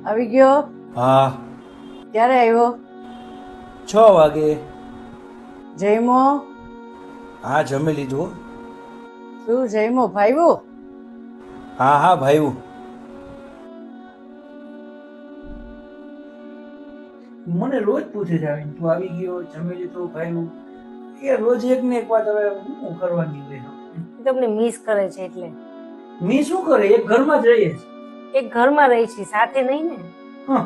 આવી ગયો? હા, ક્યારે આવ્યો? 6 વાગે. જયમો? હા, જમી લીધું. શું જયમો? ભાઈવું? હા હા ભાઈ, મને રોજ પૂછે છે આવીને, તું આવી ગયો, જમી લીધું ભાઈ? એ રોજ એક ને એક વાત, હવે હું કરવાની હોય. તમને મિસ કરે છે એટલે. મી શું કરે, એક ઘરમાં જ રહીએ છે. એક ઘરમાં રહી છે, સાથે નહીં ને. હા,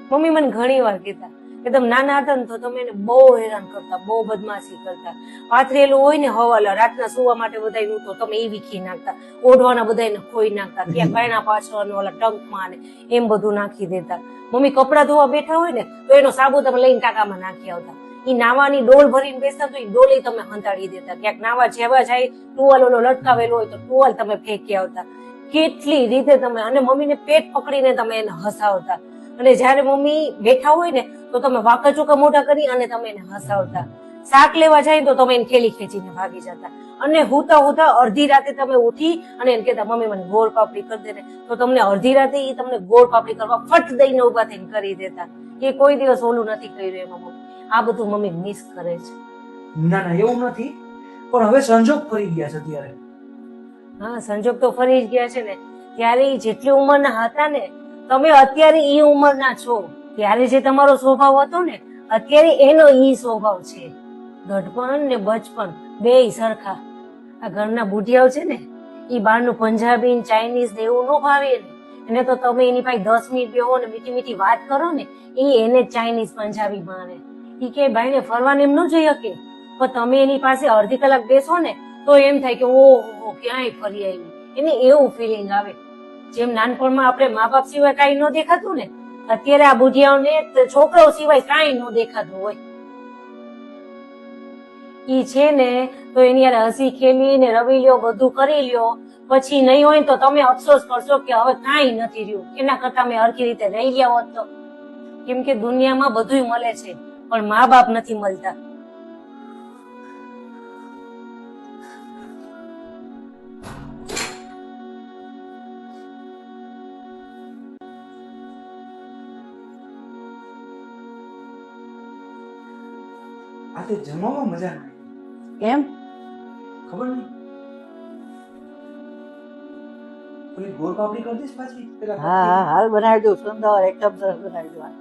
મમ્મી મને ઘણી વાર કહેતા કે તમે નાના હતા ને તો તમે એને બહુ હેરાન કરતા, બહુ બદમાશી કરતા. પાથરેલું હોય ને હવાલા રાતના સુવા માટે બધાયનું તો તમે એ વીખી નાખતા, ઓઢવાના બધાયને ખોઈ નાખતા, ક્યાં કાયણા પાછળ ઓલા ટંકમાં ને એમ બધું નાખી દેતા. મમ્મી કપડાં ધોવા બેઠા હોય ને તો એનો સાબુ તમે લઈને ટાંકામાં નાખી આવતા. ઈ નાવાની ડોલ ભરીને બેસતા તો ઈ ડોલે તમે હંતાડી દેતા. ક્યાંક નાવા જેવા જાય ટુવાલ ઓલો લટકાવેલો હોય તો ટુવાલ તમે ફેંકી આવતા. કેટલી રીતે તમે, અને મમ્મીને પેટ પકડીને તમે એને હસાવતા. અને જયારે મમ્મી બેઠા હોય ને તો તમે વાંકા ચોકા મોઢા કરી અને તમે એને હસાવતા. શાક લેવા જાય તો તમે એને ઠેલી ખેંચીને ભાગી જતા. અને હુતા હુતા અડધી રાતે તમે ઉઠી અને એને કહેતા મમ્મી મને ગોળ પાપડી કરી દે ને, તો તમને અડધી રાતે એ તમને ગોળ પાપડી કરવા ફટ દઈને ઉભા થઈને કરી દેતા. એ કોઈ દિવસ ઓલું નથી કર્યું એમાં મમ્મી. આ બધું મમ્મી મિસ કરે છે. ના ના એવું નથી, પણ હવે સંજોગ ફરી ગયા છે અત્યારે. હા, સંજોગ તો ફરી જ ગયા છે ને. ત્યારે ઈ જેટલી ઉંમરના હતા ને, તમે અત્યારે ઈ ઉંમરના છો. ત્યારે જે તમારો સ્વભાવ હતો ને, અત્યારે એનો ઈ સ્વભાવ છે. ગઢપણ ને બચપન બેય સરખા. આ ઘરના બુઢિયાઓ છે ને, ઈ બહારનું પંજાબી ને ચાઇનીઝ ને એવું ન ભાવે ને. એને તો તમે એની પાસે 10 મિનિટ બેહો ને મીઠી મીઠી વાત કરો ને, ઈ એને ચાઇનીઝ પંજાબી માને. ઈ કે ભાઈને ફરવાને એમ ન જઈ શકે, પણ તમે એની પાસે અડધી કલાક બેસો ને તો એમ થાય કે ઓહો ક્યાંય ફરી આવી. એને એવું ફિલિંગ આવે. જેમ નાનપણમાં આપણે મા બાપ સિવાય કાંઈ ન દેખાતું ને, અત્યારે આ બુઢિયાઓને છોકરાઓ સિવાય કાંઈ ન દેખાતું હોય. ઈ છે ને તો એની યાર હસી ખેલી ને રમી લ્યો, બધું કરી લ્યો. પછી નહીં હોય તો તમે અફસોસ કરશો કે હવે કાંઈ નથી રહ્યું. એના કરતા મેં હરખી રીતે રહી ગયા હોત તો. કેમ કે દુનિયામાં બધુંય મળે છે પણ મા બાપ નથી મળતા. આ તે જમવામાં મજા ના કેમ? ખબર નહીં. પેલી ગોળ પાપડી કરી દઈશ પાછી પેલા. હા હા, હાલ બનાવી દઉં. સુંદર એકદમ સરસ બનાવી દઉં.